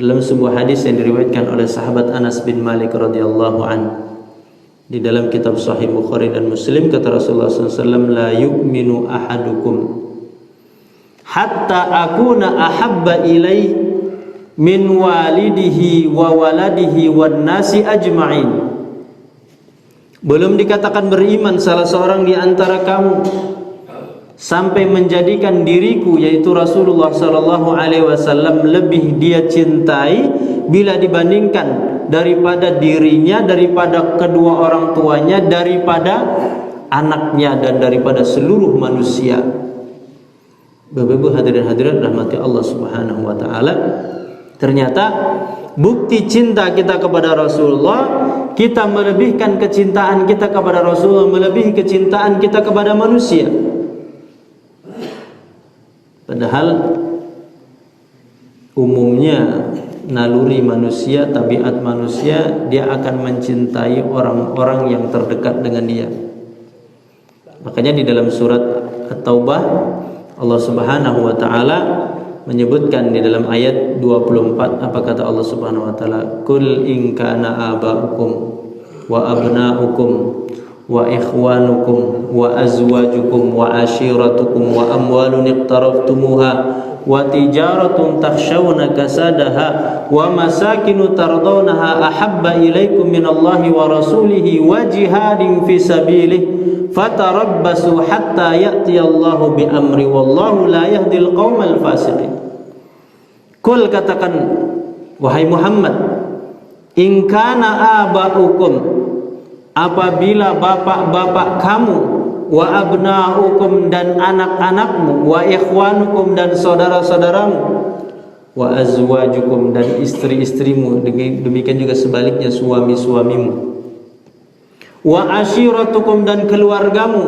dalam sebuah hadis yang diriwayatkan oleh sahabat Anas bin Malik radhiyallahu anhu di dalam kitab Sahih Bukhari dan Muslim, kata Rasulullah SAW, la yu'minu ahadukum hatta akuna ahabba ilaih min walidihi wa waladihi wan nasi ajma'in. Belum dikatakan beriman salah seorang di antara kamu sampai menjadikan diriku, yaitu Rasulullah sallallahu alaihi wasallam, lebih dia cintai bila dibandingkan daripada dirinya, daripada kedua orang tuanya, daripada anaknya, dan daripada seluruh manusia. Bapak-ibu hadirin hadirat rahmati Allah Subhanahu wa taala, ternyata bukti cinta kita kepada Rasulullah, kita melebihkan kecintaan kita kepada Rasulullah melebihi kecintaan kita kepada manusia. Padahal umumnya naluri manusia, tabiat manusia, dia akan mencintai orang-orang yang terdekat dengan dia. Makanya di dalam surat At-Taubah Allah Subhanahu wa taala menyebutkan di dalam ayat 24, apa kata Allah Subhanahu wa taala? Qul in kana aba'ukum wa abna'ukum wa ikhwanukum wa azwajukum wa ashiratukum wa amwalun iqtaraftumuha wa tijaratun takhshawna kasadaha wa masakinu tardawnaha ahabba ilaikum minallahi wa rasulihi wa jihadin fi sabilih fatarabbasu hatta ya'tiyallahu bi amri wallahu la yahdil qaumal fasiqin. Qul, katakan wahai Muhammad, in kana aba'ukum, apabila bapak-bapak kamu, wa abna'ukum, dan anak-anakmu, wa ikhwanukum, dan saudara-saudaramu, wa azwajukum, dan istri-istrimu, demikian juga sebaliknya suami-suamimu, wa ashiratukum, dan keluargamu,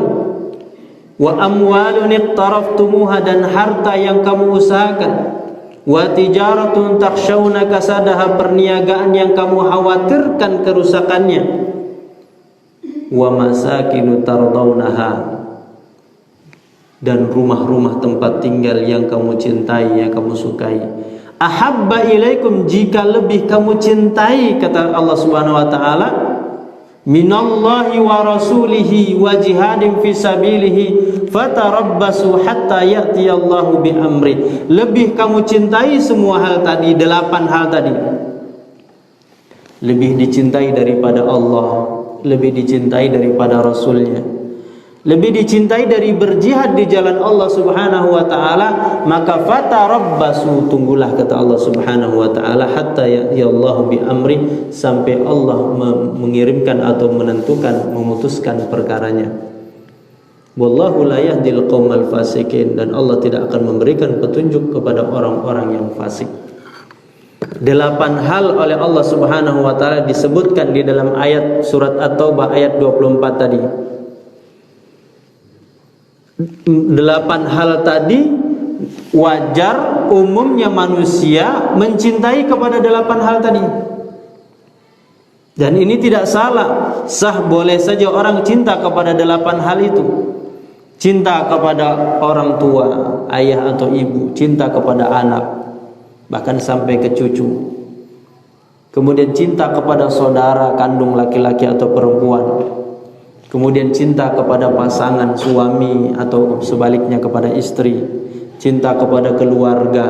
wa amwalun iqtaraftumuha, dan harta yang kamu usahakan, wa tijaratun takhshawna kasadaha, perniagaan yang kamu khawatirkan kerusakannya, wa masakinu tardawnaha, dan rumah-rumah tempat tinggal yang kamu cintai, yang kamu sukai, ahabba ilaikum, jika lebih kamu cintai, kata Allah Subhanahu wa taala, minallahi wa rasulihi wa jihadin fi sabilihi fatarabbasu hatta ya'tiyallahu bi amri. Lebih kamu cintai semua hal tadi, 8 hal tadi, lebih dicintai daripada Allah, lebih dicintai daripada Rasulnya, lebih dicintai dari berjihad di jalan Allah Subhanahu wa ta'ala, maka fatarabbasu, tunggulah, kata Allah Subhanahu wa ta'ala, hatta ya'tiyallahu bi amri, sampai Allah mengirimkan atau menentukan, memutuskan perkaranya. Wallahu la yahdil qaumal fasikin, dan Allah tidak akan memberikan petunjuk kepada orang-orang yang fasik. 8 hal oleh Allah Subhanahu wa taala disebutkan di dalam ayat surat At-Taubah ayat 24 tadi. 8 hal tadi wajar umumnya manusia mencintai kepada 8 hal tadi. Dan ini tidak salah, sah, boleh saja orang cinta kepada 8 hal itu. Cinta kepada orang tua, ayah atau ibu, cinta kepada anak, bahkan sampai ke cucu. Kemudian cinta kepada saudara kandung laki-laki atau perempuan. Kemudian cinta kepada pasangan suami atau sebaliknya kepada istri. Cinta kepada keluarga,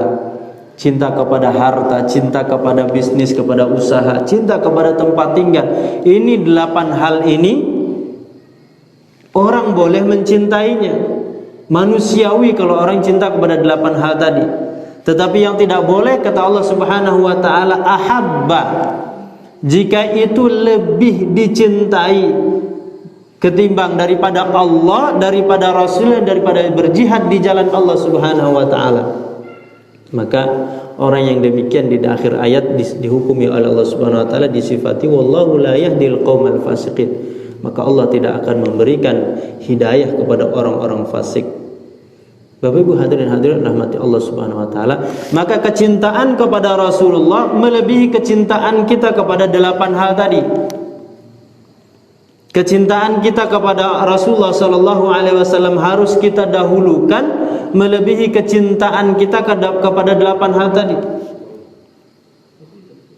cinta kepada harta, cinta kepada bisnis, kepada usaha, cinta kepada tempat tinggal. Ini 8 hal ini orang boleh mencintainya. Manusiawi kalau orang cinta kepada 8 hal tadi. Tetapi yang tidak boleh, kata Allah Subhanahu wa taala, ahabba, jika itu lebih dicintai ketimbang daripada Allah, daripada Rasul, daripada berjihad di jalan Allah Subhanahu wa taala. Maka orang yang demikian di akhir ayat dihukumi oleh Allah Subhanahu wa taala, disifati wallahu la yahdil qaumal fasiqin. Maka Allah tidak akan memberikan hidayah kepada orang-orang fasik. Bapak Ibu hadirin hadirat rahmati Allah Subhanahu wa taala, maka kecintaan kepada Rasulullah melebihi kecintaan kita kepada 8 hal tadi. Kecintaan kita kepada Rasulullah sallallahu alaihi wasallam harus kita dahulukan melebihi kecintaan kita kepada 8 hal tadi.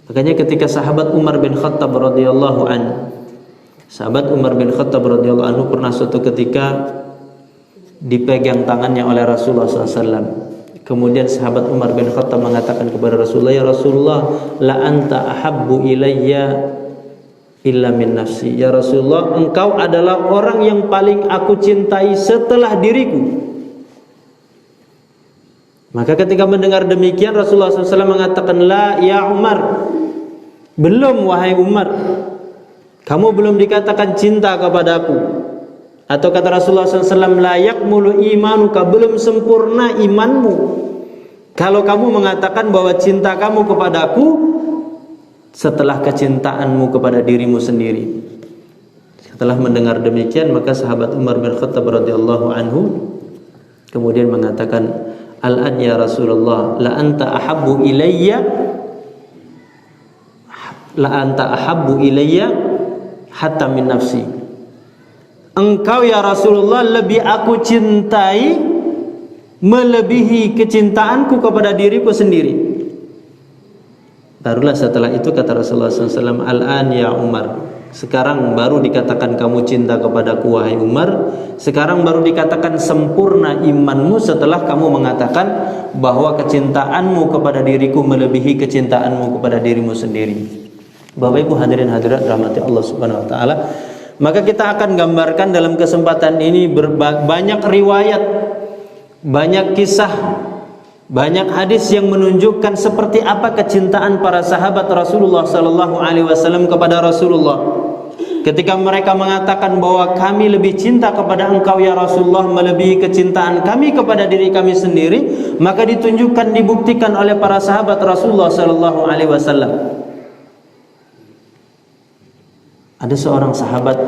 Makanya ketika sahabat Umar bin Khattab radhiyallahu anhu pernah suatu ketika dipegang tangannya oleh Rasulullah SAW. Kemudian sahabat Umar bin Khattab mengatakan kepada Rasulullah, "Ya Rasulullah, la anta ahabbu ilayya illa min nafsi." Ya Rasulullah, engkau adalah orang yang paling aku cintai setelah diriku. Maka ketika mendengar demikian Rasulullah SAW mengatakan, "La ya Umar." Belum wahai Umar. Kamu belum dikatakan cinta kepadaku. Atau kata Rasulullah SAW, "La yakmulu imanuka." Belum sempurna imanmu kalau kamu mengatakan bahwa cinta kamu kepadaku setelah kecintaanmu kepada dirimu sendiri. Setelah mendengar demikian, maka sahabat Umar bin Khattab radhiyallahu anhu kemudian mengatakan, "Al-an ya Rasulullah, la anta ahabbu ilayya hatta min nafsi." Engkau ya Rasulullah lebih aku cintai melebihi kecintaanku kepada diriku sendiri. Barulah setelah itu kata Rasulullah SAW, "Al-an ya Umar." Sekarang baru dikatakan kamu cinta kepadaku wahai Umar. Sekarang baru dikatakan sempurna imanmu setelah kamu mengatakan bahwa kecintaanmu kepada diriku melebihi kecintaanmu kepada dirimu sendiri. Bapak Ibu hadirin hadirat rahmati Allah Subhanahu wa taala. Maka kita akan gambarkan dalam kesempatan ini banyak riwayat, banyak kisah, banyak hadis yang menunjukkan seperti apa kecintaan para sahabat Rasulullah sallallahu alaihi wasallam kepada Rasulullah. Ketika mereka mengatakan bahwa kami lebih cinta kepada engkau ya Rasulullah melebihi kecintaan kami kepada diri kami sendiri, maka ditunjukkan, dibuktikan oleh para sahabat Rasulullah sallallahu alaihi wasallam. Ada seorang sahabat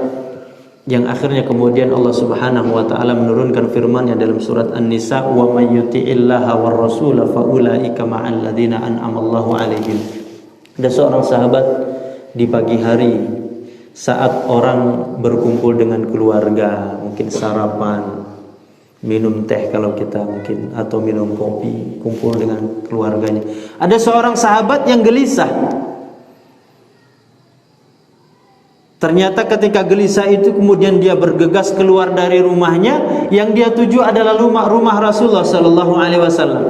yang akhirnya kemudian Allah Subhanahu wa taala menurunkan firman-Nya dalam surat An-Nisa, "Wa may yuti'illaha war rasula fa ulaika ma'al ladzina an'ama Allahu 'alaihim." Ada seorang sahabat di pagi hari saat orang berkumpul dengan keluarga, mungkin sarapan, minum teh kalau kita mungkin, atau minum kopi, kumpul dengan keluarganya. Ada seorang sahabat yang gelisah. Ternyata ketika gelisah itu kemudian dia bergegas keluar dari rumahnya, yang dia tuju adalah rumah Rasulullah sallallahu alaihi wasallam.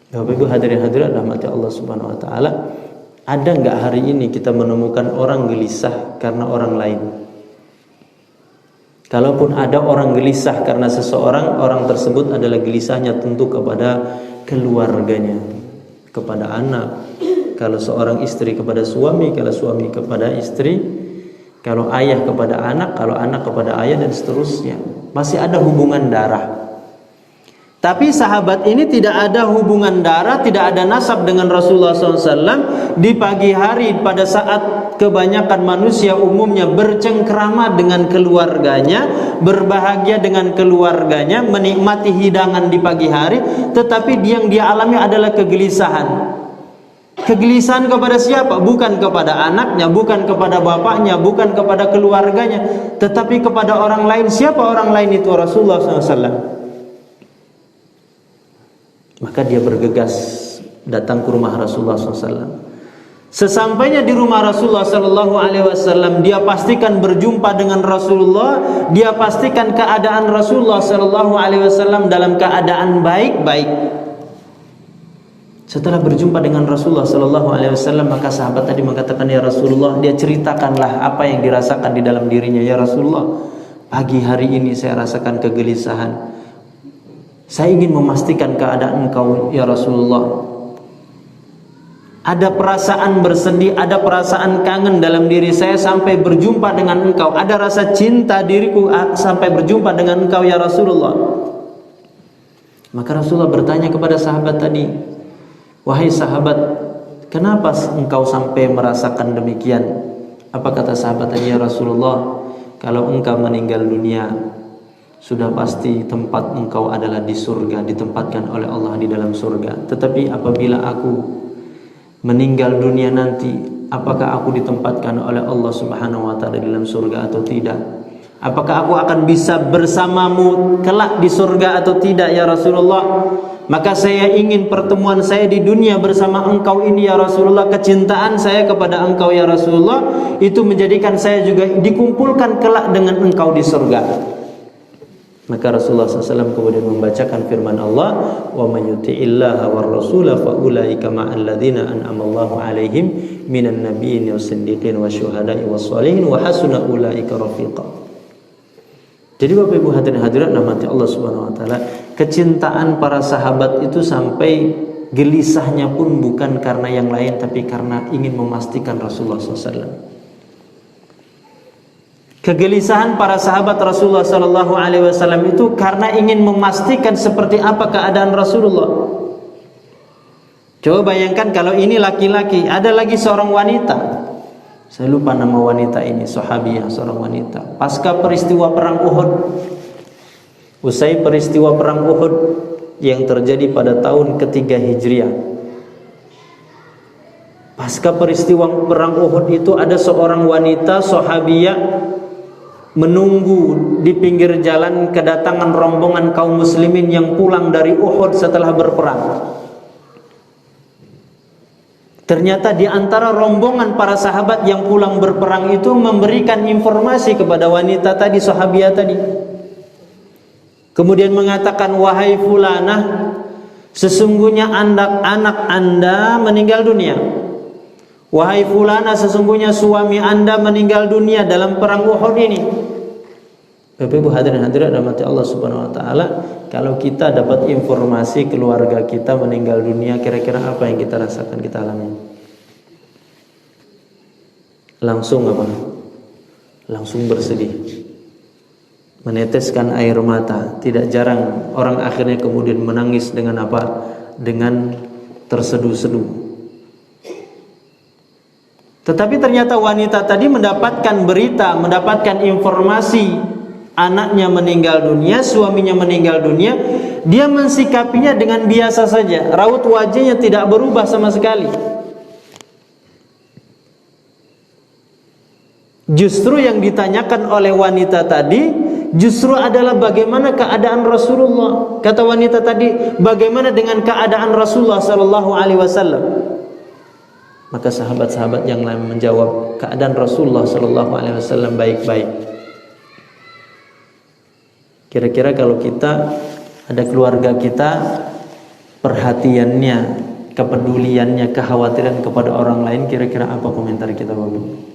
Bapak Ibu hadirin hadirat rahmati Allah Subhanahu wa taala, ada enggak hari ini kita menemukan orang gelisah karena orang lain? Kalaupun ada orang gelisah karena seseorang, orang tersebut adalah gelisahnya tentu kepada keluarganya, kepada anak. Kalau seorang istri kepada suami, kalau suami kepada istri, kalau ayah kepada anak, kalau anak kepada ayah, dan seterusnya. Masih ada hubungan darah. Tapi sahabat ini tidak ada hubungan darah, tidak ada nasab dengan Rasulullah SAW. Di pagi hari pada saat kebanyakan manusia umumnya bercengkrama dengan keluarganya, berbahagia dengan keluarganya, menikmati hidangan di pagi hari, tetapi yang dia alami adalah kegelisahan. Kegelisahan kepada siapa? Bukan kepada anaknya, bukan kepada bapaknya, bukan kepada keluarganya, tetapi kepada orang lain. Siapa orang lain itu? Rasulullah SAW. Maka dia bergegas datang ke rumah Rasulullah SAW. Sesampainya di rumah Rasulullah SAW, dia pastikan berjumpa dengan Rasulullah. Dia pastikan keadaan Rasulullah SAW dalam keadaan baik-baik. Setelah berjumpa dengan Rasulullah SAW, maka sahabat tadi mengatakan, "Ya Rasulullah," dia ceritakanlah apa yang dirasakan di dalam dirinya. "Ya Rasulullah, pagi hari ini saya rasakan kegelisahan. Saya ingin memastikan keadaan engkau ya Rasulullah. Ada perasaan bersedih, ada perasaan kangen dalam diri saya sampai berjumpa dengan engkau. Ada rasa cinta diriku sampai berjumpa dengan engkau ya Rasulullah." Maka Rasulullah bertanya kepada sahabat tadi, "Wahai sahabat, kenapa engkau sampai merasakan demikian?" Apa kata sahabat tadi? "Ya Rasulullah, kalau engkau meninggal dunia, sudah pasti tempat engkau adalah di surga, ditempatkan oleh Allah di dalam surga. Tetapi apabila aku meninggal dunia nanti, apakah aku ditempatkan oleh Allah Subhanahu wa taala di dalam surga atau tidak? Apakah aku akan bisa bersamamu kelak di surga atau tidak ya Rasulullah?" maka saya ingin pertemuan saya di dunia bersama engkau ini ya Rasulullah, kecintaan saya kepada engkau ya Rasulullah itu menjadikan saya juga dikumpulkan kelak dengan engkau di surga. Maka Rasulullah SAW kemudian membacakan firman Allah, wa may yuti'illaha war rasula fa ulaika ma'al ladzina an'ama Allahu 'alaihim minan nabiyyin was-siddiqin wasyuhada'i was-shalihin wa hasuna ulaika rafiqa. Jadi Bapak Ibu hadirin hadirat rahmati Allah Subhanahu wa taala, kecintaan para sahabat itu sampai gelisahnya pun bukan karena yang lain tapi karena ingin memastikan Rasulullah SAW. Kegelisahan para sahabat Rasulullah sallallahu alaihi wasallam itu karena ingin memastikan seperti apa keadaan Rasulullah. Coba bayangkan kalau ini laki-laki, ada lagi seorang wanita. Saya lupa nama wanita ini, sahabiyah, seorang wanita. Pasca peristiwa perang Uhud, usai peristiwa perang Uhud yang terjadi pada tahun ketiga Hijriah. Pasca peristiwa perang Uhud itu ada seorang wanita sahabiyah menunggu di pinggir jalan kedatangan rombongan kaum muslimin yang pulang dari Uhud setelah berperang. Ternyata di antara rombongan para sahabat yang pulang berperang itu memberikan informasi kepada wanita tadi, sahabiah tadi. Kemudian mengatakan, wahai fulanah, sesungguhnya anak Anda meninggal dunia. Wahai fulana, sesungguhnya suami Anda meninggal dunia dalam perang Uhud ini. Bapak Ibu hadirin hadirat rahmati Allah Subhanahu wa taala, kalau kita dapat informasi keluarga kita meninggal dunia, kira-kira apa yang kita rasakan, kita alami? Langsung apa? Langsung bersedih. Meneteskan air mata. Tidak jarang orang akhirnya kemudian menangis dengan apa? Dengan terseduh-seduh. Tetapi ternyata wanita tadi mendapatkan berita, mendapatkan informasi anaknya meninggal dunia, suaminya meninggal dunia. Dia mensikapinya dengan biasa saja. Raut wajahnya tidak berubah sama sekali. Justru yang ditanyakan oleh wanita tadi justru adalah bagaimana keadaan Rasulullah. Kata wanita tadi, bagaimana dengan keadaan Rasulullah sallallahu alaihi wasallam? Maka sahabat-sahabat yang lain menjawab, keadaan Rasulullah sallallahu alaihi wasallam baik-baik. Kira-kira kalau kita ada keluarga kita, perhatiannya, kepeduliannya, kekhawatiran kepada orang lain, kira-kira apa komentar kita Bapak?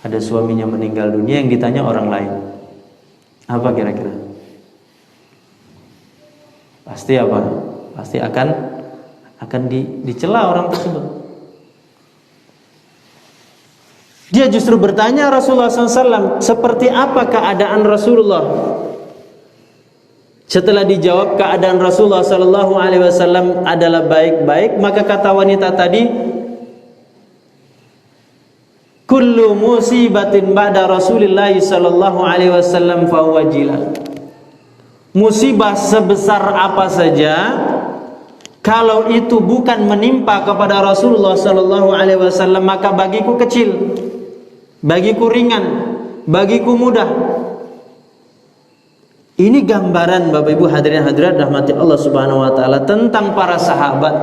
Ada suaminya meninggal dunia yang ditanya orang lain, apa kira-kira? Pasti apa? Pasti akan dicela orang tersebut. Dia justru bertanya Rasulullah SAW, seperti apa keadaan Rasulullah? Setelah dijawab keadaan Rasulullah SAW adalah baik-baik, maka kata wanita tadi, kullu musibatin ba'da Rasulillah sallallahu alaihi wasallam fa huwa jilal. Musibah sebesar apa saja, kalau itu bukan menimpa kepada Rasulullah sallallahu alaihi wasallam, maka bagiku kecil, bagiku ringan, bagiku mudah. Ini gambaran Bapak Ibu hadirin hadirat rahmati Allah Subhanahu wa taala tentang para sahabat,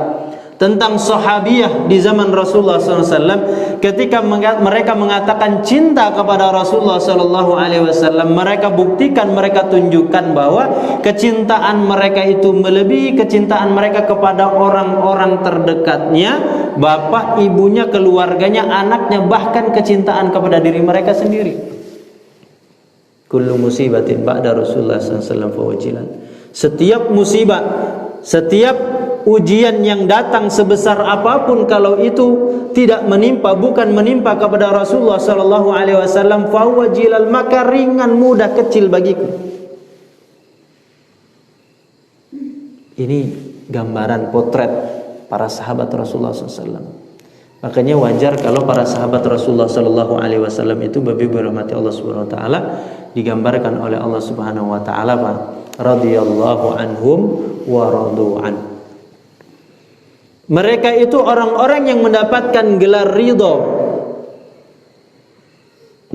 tentang sahabiyah di zaman Rasulullah SAW. Ketika mereka mengatakan cinta kepada Rasulullah SAW, mereka buktikan, mereka tunjukkan bahwa kecintaan mereka itu melebihi kecintaan mereka kepada orang-orang terdekatnya, bapak, ibunya, keluarganya, anaknya, bahkan kecintaan kepada diri mereka sendiri. Kullu musibatin ba'da Rasulullah SAW fawajilan. Setiap musibah, setiap ujian yang datang sebesar apapun, kalau itu tidak menimpa, bukan menimpa kepada Rasulullah sallallahu alaihi wasallam, fa huwa jilal, maka ringan, mudah, kecil bagiku. Ini gambaran potret para sahabat Rasulullah SAW. Makanya wajar kalau para sahabat Rasulullah sallallahu alaihi wasallam itu babi berahmati Allah Subhanahu wa taala digambarkan oleh Allah Subhanahu wa taala radhiyallahu anhum wa radu an. Mereka itu orang-orang yang mendapatkan gelar ridho.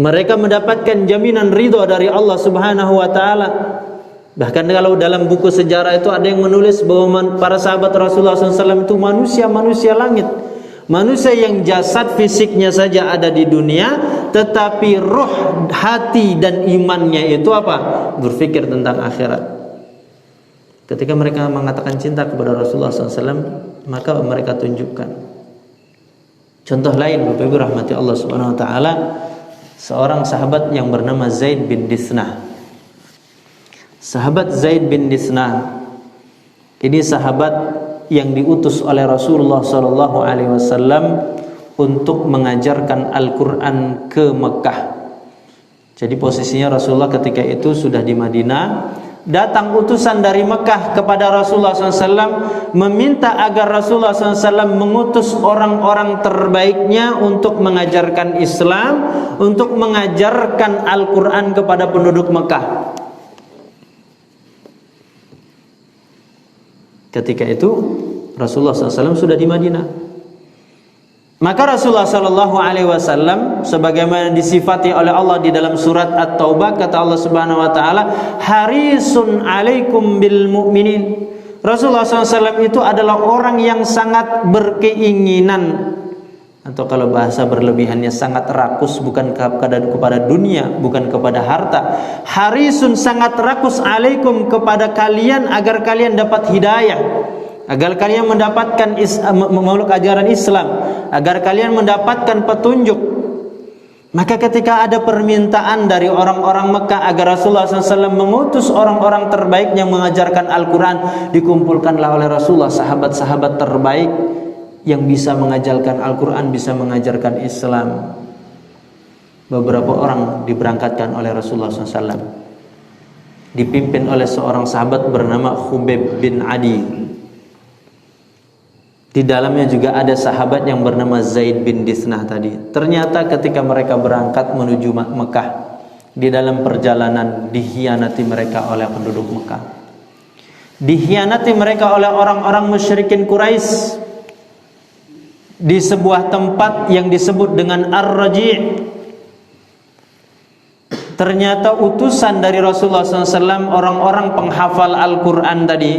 Mereka mendapatkan jaminan ridho dari Allah Subhanahu wa taala. Bahkan kalau dalam buku sejarah itu ada yang menulis bahwa para sahabat Rasulullah SAW itu manusia langit, manusia yang jasad fisiknya saja ada di dunia, tetapi roh, hati dan imannya itu apa? Berpikir tentang akhirat. Ketika mereka mengatakan cinta kepada Rasulullah SAW, maka mereka tunjukkan. Contoh lain, Bapak Ibu rahmati Allah Subhanahu Wa Taala, seorang sahabat yang bernama Zaid bin Disnah. Sahabat Zaid bin Disnah ini sahabat yang diutus oleh Rasulullah SAW untuk mengajarkan Al-Quran ke Mekah. Jadi posisinya Rasulullah ketika itu sudah di Madinah. Datang utusan dari Mekah kepada Rasulullah SAW meminta agar Rasulullah SAW mengutus orang-orang terbaiknya untuk mengajarkan Islam, untuk mengajarkan Al-Quran kepada penduduk Mekah. Ketika itu Rasulullah SAW sudah di Madinah. Maka Rasulullah SAW sebagaimana disifati oleh Allah di dalam surat At-Taubah, kata Allah Subhanahu Wa Taala, harisun alaikum bil mu'minin. Rasulullah SAW itu adalah orang yang sangat berkeinginan, atau kalau bahasa berlebihannya sangat rakus, bukan kepada dunia, bukan kepada harta. Harisun, sangat rakus, alaikum, kepada kalian, agar kalian dapat hidayah, agar kalian mendapatkan memeluk ajaran Islam, agar kalian mendapatkan petunjuk. Maka ketika ada permintaan dari orang-orang Mekah agar Rasulullah SAW mengutus orang-orang terbaik yang mengajarkan Al-Quran, dikumpulkanlah oleh Rasulullah sahabat-sahabat terbaik yang bisa mengajarkan Al-Quran, bisa mengajarkan Islam. Beberapa orang diberangkatkan oleh Rasulullah SAW, dipimpin oleh seorang sahabat bernama Khubayb bin Adi. Di dalamnya juga ada sahabat yang bernama Zaid bin Disnah tadi. Ternyata ketika mereka berangkat menuju Mekah, di dalam perjalanan dikhianati mereka oleh penduduk Mekah, dikhianati mereka oleh orang-orang musyrikin Quraisy di sebuah tempat yang disebut dengan Ar-Raji'. Ternyata utusan dari Rasulullah SAW, orang-orang penghafal Al-Quran tadi,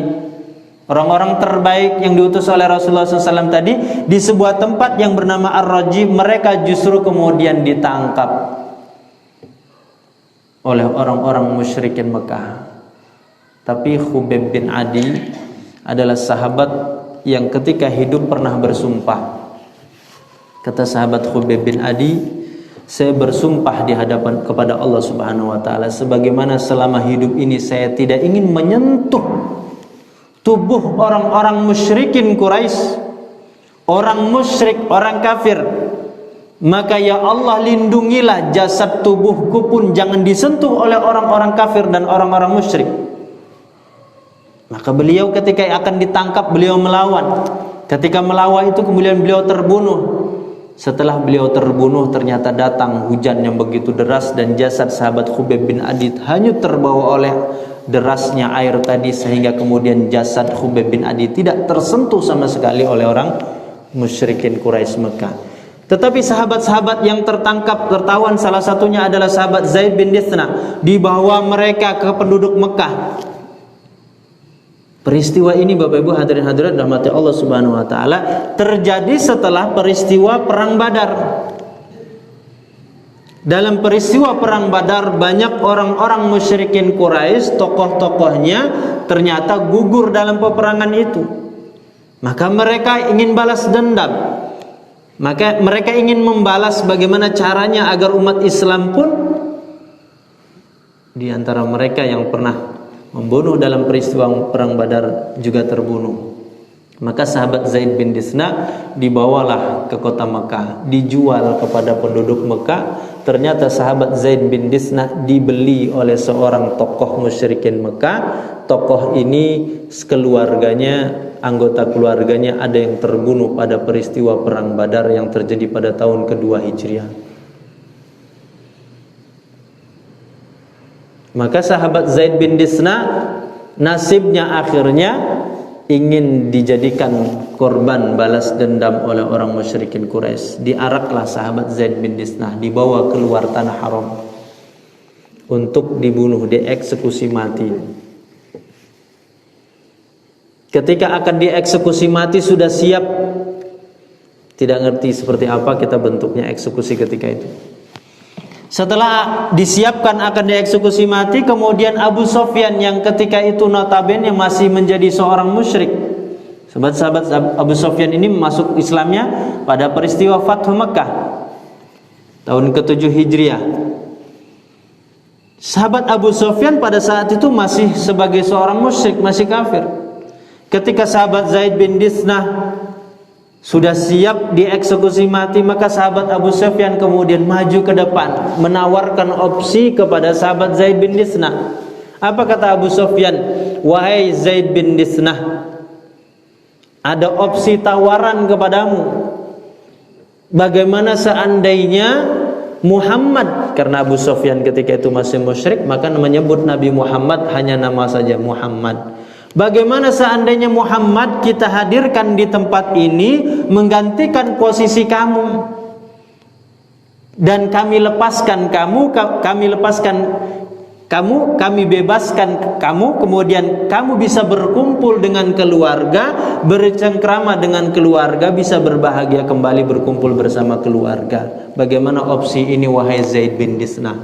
orang-orang terbaik yang diutus oleh Rasulullah SAW tadi, di sebuah tempat yang bernama Ar-Raji', mereka justru kemudian ditangkap oleh orang-orang musyrikin Mekah. Tapi Khubayb bin Adi adalah sahabat yang ketika hidup pernah bersumpah. Kata sahabat Khubayb bin Adi, saya bersumpah di hadapan kepada Allah Subhanahu Wa Taala, sebagaimana selama hidup ini saya tidak ingin menyentuh tubuh orang-orang musyrikin Quraisy, orang musyrik, orang kafir. Maka ya Allah, lindungilah jasad tubuhku pun jangan disentuh oleh orang-orang kafir dan orang-orang musyrik. Maka beliau ketika akan ditangkap, beliau melawan. Ketika melawan itu kemudian beliau terbunuh. Setelah beliau terbunuh, ternyata datang hujan yang begitu deras dan jasad sahabat Khubayb bin Adi hanyut terbawa oleh derasnya air tadi, sehingga kemudian jasad Khubayb bin Adi tidak tersentuh sama sekali oleh orang musyrikin Quraisy Mekah. Tetapi sahabat-sahabat yang tertawan salah satunya adalah sahabat Zaid bin Disnah, dibawa mereka ke penduduk Mekah. Peristiwa ini Bapak Ibu hadirin hadirat rahmati Allah Subhanahu Wa Taala terjadi setelah peristiwa perang Badar. Dalam peristiwa perang Badar, banyak orang-orang musyrikin Quraisy, tokoh-tokohnya ternyata gugur dalam peperangan itu. Maka mereka ingin balas dendam. Maka mereka ingin membalas bagaimana caranya agar umat Islam pun, di antara mereka yang pernah membunuh dalam peristiwa perang Badar juga terbunuh. Maka sahabat Zaid bin Disnah dibawalah ke kota Mekah, dijual kepada penduduk Mekah. Ternyata sahabat Zaid bin Disnah dibeli oleh seorang tokoh musyrikin Mekah. Tokoh ini keluarganya, anggota keluarganya ada yang terbunuh pada peristiwa perang Badar yang terjadi pada tahun kedua Hijriah. Maka sahabat Zaid bin Disnah nasibnya akhirnya ingin dijadikan korban balas dendam oleh orang musyrikin Quraisy. Diaraklah sahabat Zaid bin Disnah, dibawa keluar tanah haram untuk dibunuh, dieksekusi mati. Ketika akan dieksekusi mati sudah siap, tidak ngerti seperti apa kita bentuknya eksekusi ketika itu. Setelah disiapkan akan dieksekusi mati, kemudian Abu Sofyan yang ketika itu notabene masih menjadi seorang musyrik. Sahabat-sahabat Abu Sofyan ini masuk Islamnya pada peristiwa Fathu Mekah tahun ke-7 Hijriah. Sahabat Abu Sofyan pada saat itu masih sebagai seorang musyrik, masih kafir. Ketika sahabat Zaid bin Disnah sudah siap dieksekusi mati, maka sahabat Abu Sufyan kemudian maju ke depan menawarkan opsi kepada sahabat Zaid bin Disnah. Apa kata Abu Sufyan? Wahai Zaid bin Disnah, ada opsi tawaran kepadamu. Bagaimana seandainya Muhammad, karena Abu Sufyan ketika itu masih musyrik, maka menyebut Nabi Muhammad hanya nama saja, Muhammad. Bagaimana seandainya Muhammad kita hadirkan di tempat ini menggantikan posisi kamu, dan kami lepaskan kamu, kami bebaskan kamu, kemudian kamu bisa berkumpul dengan keluarga, bercengkrama dengan keluarga, bisa berbahagia kembali berkumpul bersama keluarga. Bagaimana opsi ini wahai Zaid bin Disnah?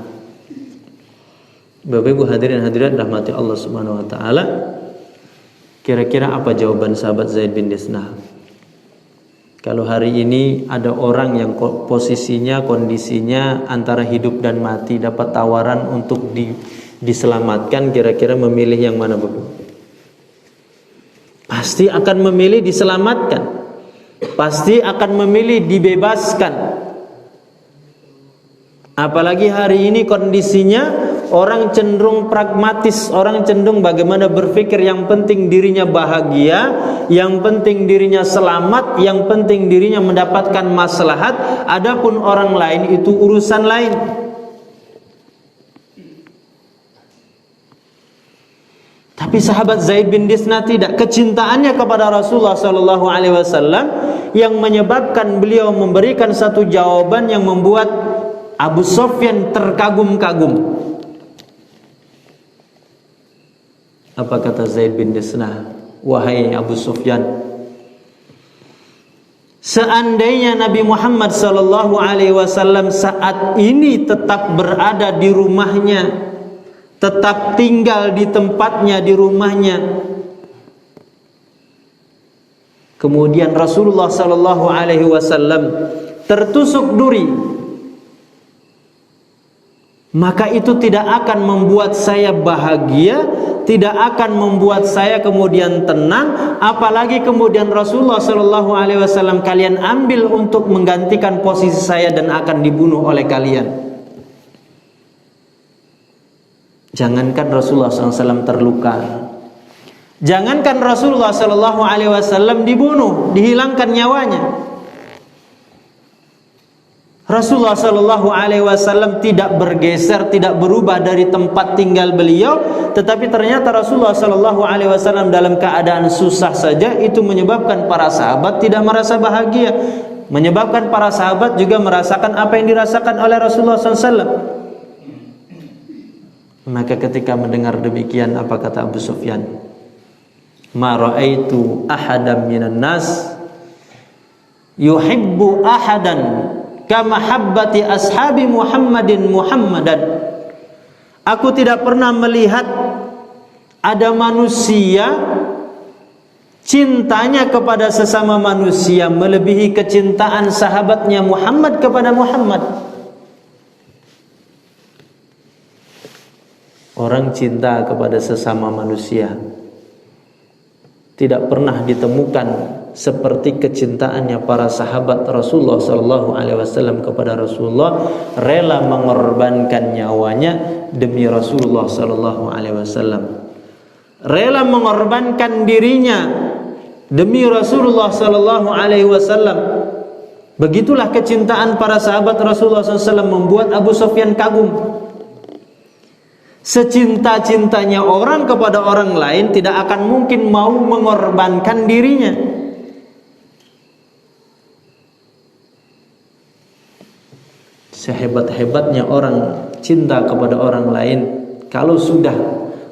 Bapak Ibu hadirin hadirat rahmati Allah Subhanahu wa taala. Kira-kira apa jawaban sahabat Zaid bin Disnah? Kalau hari ini ada orang yang posisinya, kondisinya antara hidup dan mati, dapat tawaran untuk diselamatkan, kira-kira memilih yang mana, Bapak? Pasti akan memilih diselamatkan. Pasti akan memilih dibebaskan. Apalagi hari ini kondisinya orang cenderung pragmatis, orang cenderung bagaimana berpikir yang penting dirinya bahagia, yang penting dirinya selamat, yang penting dirinya mendapatkan maslahat, adapun orang lain itu urusan lain. Tapi sahabat Zaid bin Disnah tidak, kecintaannya kepada Rasulullah sallallahu alaihi wasallam yang menyebabkan beliau memberikan satu jawaban yang membuat Abu Sufyan terkagum-kagum. Apa kata Zaid bin Disnah? Wahai Abu Sufyan, seandainya Nabi Muhammad sallallahu alaihi wasallam saat ini tetap berada di rumahnya, tetap tinggal di tempatnya, di rumahnya, kemudian Rasulullah sallallahu alaihi wasallam tertusuk duri, maka itu tidak akan membuat saya bahagia, tidak akan membuat saya kemudian tenang, apalagi kemudian Rasulullah sallallahu alaihi wasallam kalian ambil untuk menggantikan posisi saya dan akan dibunuh oleh kalian. Jangankan Rasulullah SAW terluka, jangankan Rasulullah SAW dibunuh, dihilangkan nyawanya, Rasulullah SAW tidak bergeser, tidak berubah dari tempat tinggal beliau, tetapi ternyata Rasulullah SAW dalam keadaan susah saja itu menyebabkan para sahabat tidak merasa bahagia, menyebabkan para sahabat juga merasakan apa yang dirasakan oleh Rasulullah SAW. Maka ketika mendengar demikian, apa kata Abu Sufyan? Ma ra'aitu ahadan minan nas yuhibbu ahadan kama habbati ashabi Muhammadin Muhammadan. Aku tidak pernah melihat ada manusia cintanya kepada sesama manusia melebihi kecintaan sahabatnya Muhammad kepada Muhammad. Orang cinta kepada sesama manusia tidak pernah ditemukan seperti kecintaannya para sahabat Rasulullah SAW kepada Rasulullah, rela mengorbankan nyawanya demi Rasulullah SAW, rela mengorbankan dirinya demi Rasulullah SAW. Begitulah kecintaan para sahabat Rasulullah SAW membuat Abu Sufyan kagum. Secinta-cintanya orang kepada orang lain tidak akan mungkin mau mengorbankan dirinya. Sehebat-hebatnya orang cinta kepada orang lain, kalau sudah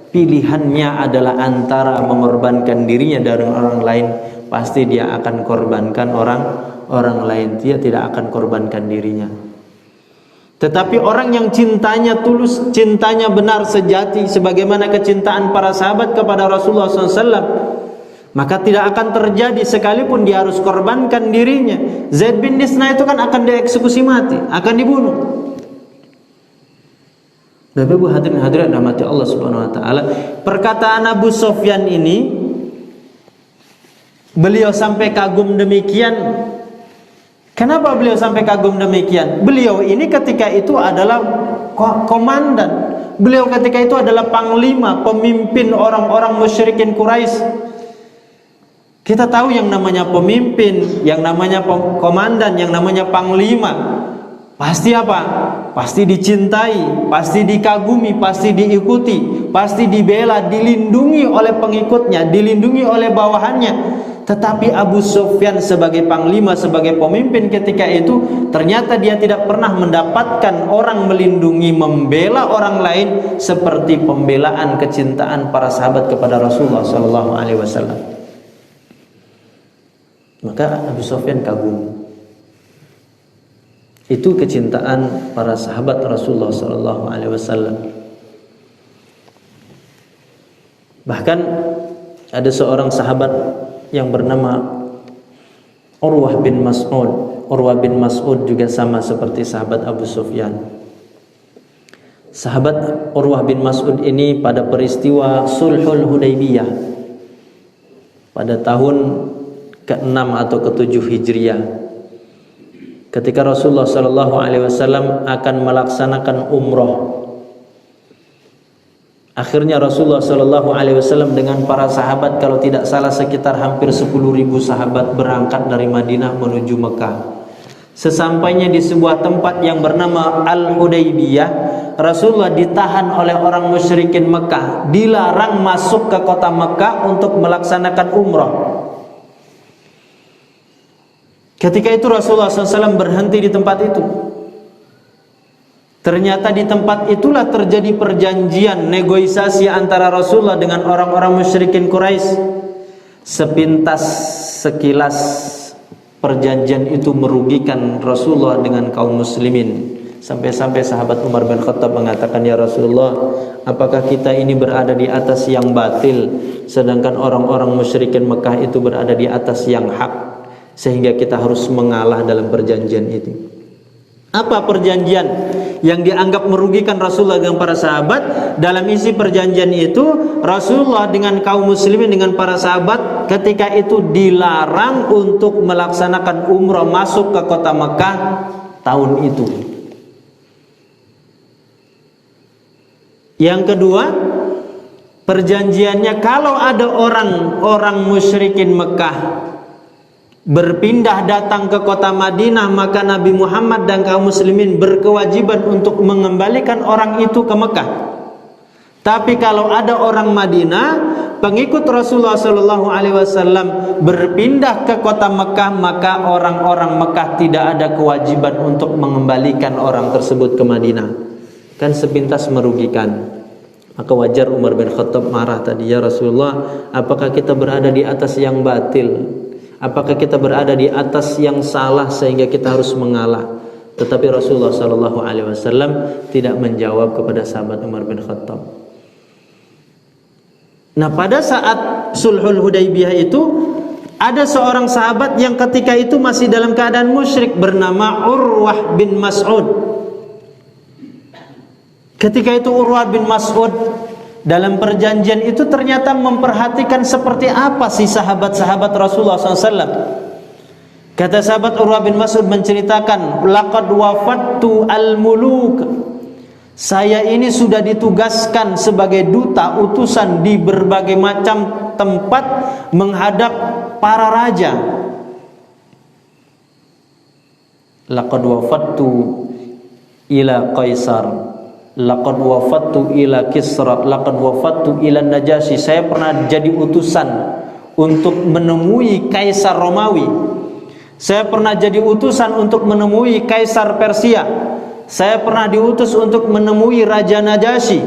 pilihannya adalah antara mengorbankan dirinya dari orang lain, pasti dia akan korbankan orang lain. Dia tidak akan korbankan dirinya. Tetapi orang yang cintanya tulus, cintanya benar sejati, sebagaimana kecintaan para sahabat kepada Rasulullah SAW, maka tidak akan terjadi sekalipun dia harus korbankan dirinya. Zaid bin Nisna itu kan akan dieksekusi mati, akan dibunuh. Bapak Ibu hadirin hadirat rahmati Allah Subhanahu wa taala, perkataan Abu Sufyan ini beliau sampai kagum demikian. Kenapa beliau sampai kagum demikian? Beliau ini ketika itu adalah komandan. Beliau ketika itu adalah panglima, pemimpin orang-orang musyrikin Quraisy. Kita tahu yang namanya pemimpin, yang namanya komandan, yang namanya panglima, pasti apa? Pasti dicintai, pasti dikagumi, pasti diikuti, pasti dibela, dilindungi oleh pengikutnya, dilindungi oleh bawahannya. Tetapi Abu Sufyan sebagai panglima, sebagai pemimpin ketika itu, ternyata dia tidak pernah mendapatkan orang melindungi, membela orang lain seperti pembelaan kecintaan para sahabat kepada Rasulullah SAW. Maka Abu Sufyan kagum. Itu kecintaan para sahabat Rasulullah SAW. Bahkan ada seorang sahabat yang bernama Urwah bin Mas'ud. Urwah bin Mas'ud juga sama seperti sahabat Abu Sufyan. Sahabat Urwah bin Mas'ud ini pada peristiwa Sulhul Hudaybiyah pada tahun ke-6 atau ke-7 Hijriah, ketika Rasulullah SAW akan melaksanakan umroh. Akhirnya Rasulullah SAW dengan para sahabat, kalau tidak salah sekitar hampir 10.000 sahabat berangkat dari Madinah menuju Mekah. Sesampainya di sebuah tempat yang bernama Al-Hudaybiyah, Rasulullah ditahan oleh orang musyrikin Mekah, dilarang masuk ke kota Mekah untuk melaksanakan umrah. Ketika itu Rasulullah SAW berhenti di tempat itu. Ternyata di tempat itulah terjadi perjanjian, negosiasi antara Rasulullah dengan orang-orang musyrikin Quraisy. Sepintas, sekilas perjanjian itu merugikan Rasulullah dengan kaum muslimin. Sampai-sampai sahabat Umar bin Khattab mengatakan, "Ya Rasulullah, apakah kita ini berada di atas yang batil, sedangkan orang-orang musyrikin Mekah itu berada di atas yang hak, sehingga kita harus mengalah dalam perjanjian itu?" Apa perjanjian yang dianggap merugikan Rasulullah dengan para sahabat? Dalam isi perjanjian itu, Rasulullah dengan kaum muslimin, dengan para sahabat ketika itu dilarang untuk melaksanakan umrah masuk ke kota Mekah tahun itu. Yang kedua, perjanjiannya kalau ada orang musyrikin Mekah berpindah datang ke kota Madinah, maka Nabi Muhammad dan kaum muslimin berkewajiban untuk mengembalikan orang itu ke Mekah. Tapi kalau ada orang Madinah, pengikut Rasulullah SAW berpindah ke kota Mekah, maka orang-orang Mekah tidak ada kewajiban untuk mengembalikan orang tersebut ke Madinah. Kan sepintas merugikan. Maka wajar Umar bin Khattab marah tadi, "Ya Rasulullah, apakah kita berada di atas yang batil? Apakah kita berada di atas yang salah sehingga kita harus mengalah?" Tetapi Rasulullah SAW tidak menjawab kepada sahabat Umar bin Khattab. Nah, pada saat Sulhul Hudaybiyah itu ada seorang sahabat yang ketika itu masih dalam keadaan musyrik bernama Urwah bin Mas'ud. Ketika itu Urwah bin Mas'ud dalam perjanjian itu ternyata memperhatikan seperti apa sih sahabat-sahabat Rasulullah SAW. Kata sahabat Urwah bin Mas'ud menceritakan, "Laqad wafattu al-muluk." Saya ini sudah ditugaskan sebagai duta utusan di berbagai macam tempat menghadap para raja. Laqad wafattu ila Qaisar, laqad wafattu ila Kisra, laqad wafattu ila Najasyi. Saya pernah jadi utusan untuk menemui Kaisar Romawi. Saya pernah jadi utusan untuk menemui Kaisar Persia. Saya pernah diutus untuk menemui Raja Najasyi.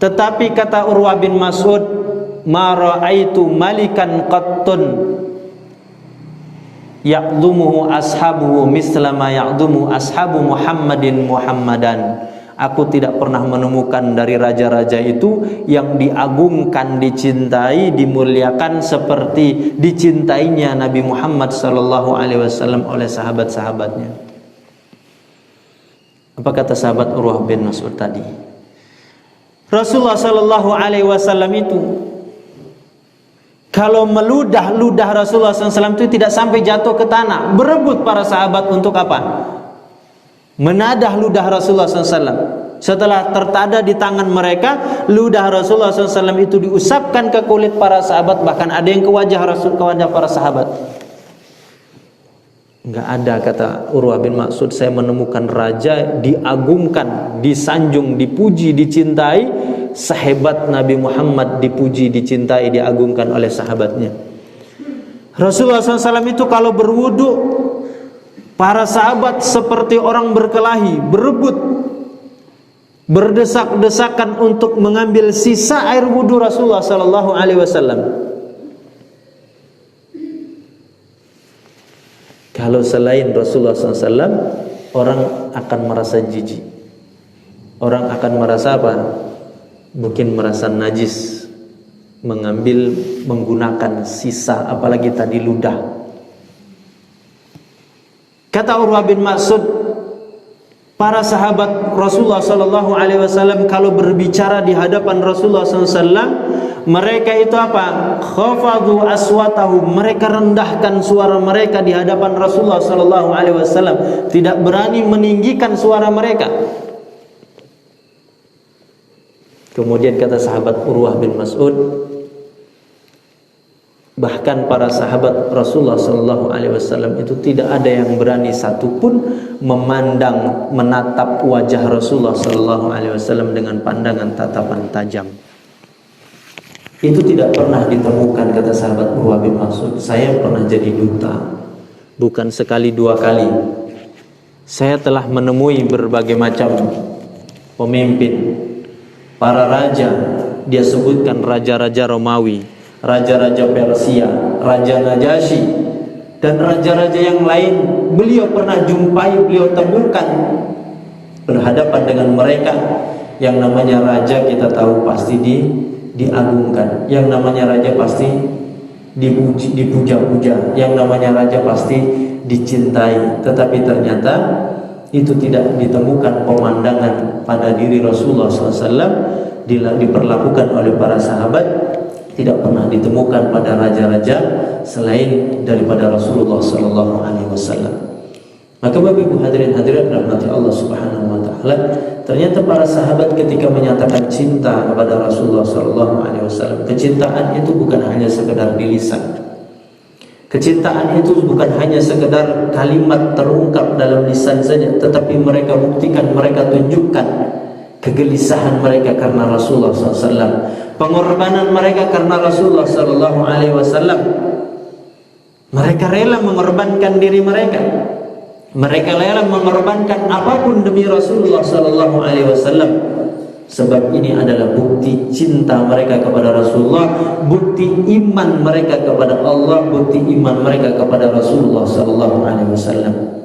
Tetapi kata Urwah bin Mas'ud, ma ra'aitu malikan qattun ya'dumuhu ashabuhu misla ma ya'dumu ashabu Muhammadin Muhammadan. Aku tidak pernah menemukan dari raja-raja itu yang diagungkan, dicintai, dimuliakan seperti dicintainya Nabi Muhammad sallallahu alaihi wasallam oleh sahabat-sahabatnya. Apa kata sahabat Urwah bin Mas'ud tadi? Rasulullah sallallahu alaihi wasallam itu kalau meludah Rasulullah SAW itu tidak sampai jatuh ke tanah, berebut para sahabat untuk apa? Menadah ludah Rasulullah SAW. Setelah tertada di tangan mereka, ludah Rasulullah SAW itu diusapkan ke kulit para sahabat, bahkan ada yang ke wajah para sahabat. Enggak ada, kata Urwah bin Mas'ud, saya menemukan raja diagungkan, disanjung, dipuji, dicintai sehebat Nabi Muhammad dipuji, dicintai, diagungkan oleh sahabatnya. Rasulullah SAW itu kalau berwudu, para sahabat seperti orang berkelahi, berebut, berdesak-desakan untuk mengambil sisa air wudu Rasulullah SAW. Kalau selain Rasulullah SAW, orang akan merasa jijik. Orang akan merasa apa? Mungkin merasa najis mengambil, menggunakan sisa, apalagi tadi ludah. Kata Urwah bin Mas'ud, para sahabat Rasulullah SAW kalau berbicara di hadapan Rasulullah SAW, mereka itu apa? Khafadhu aswatahum, mereka rendahkan suara mereka di hadapan Rasulullah SAW, tidak berani meninggikan suara mereka. Kemudian kata sahabat Urwah bin Mas'ud, bahkan para sahabat Rasulullah SAW itu tidak ada yang berani satupun memandang, menatap wajah Rasulullah SAW dengan pandangan tatapan tajam. Itu tidak pernah ditemukan, kata sahabat Urwah bin Mas'ud. Saya pernah jadi duta, bukan sekali dua kali. Saya telah menemui berbagai macam pemimpin, para raja. Dia sebutkan raja-raja Romawi, raja-raja Persia, raja Najasyi, dan raja-raja yang lain. Beliau pernah jumpai, beliau temukan, berhadapan dengan mereka. Yang namanya raja kita tahu pasti diagungkan, yang namanya raja pasti dipuja-puja, yang namanya raja pasti dicintai. Tetapi ternyata itu tidak ditemukan pemandangan pada diri Rasulullah SAW, diperlakukan oleh para sahabat, tidak pernah ditemukan pada raja-raja selain daripada Rasulullah SAW. Maka Bapak Ibu hadirin rahmati Allah Subhanahu wa taala, ternyata para sahabat ketika menyatakan cinta kepada Rasulullah SAW, kecintaan itu bukan hanya sekedar di lisan. Kecintaan itu bukan hanya sekedar kalimat terungkap dalam lisan saja, tetapi mereka buktikan, mereka tunjukkan kegelisahan mereka karena Rasulullah SAW, pengorbanan mereka karena Rasulullah SAW. Mereka rela mengorbankan diri mereka, mereka rela mengorbankan apapun demi Rasulullah SAW. Sebab ini adalah bukti cinta mereka kepada Rasulullah, bukti iman mereka kepada Allah, bukti iman mereka kepada Rasulullah SAW.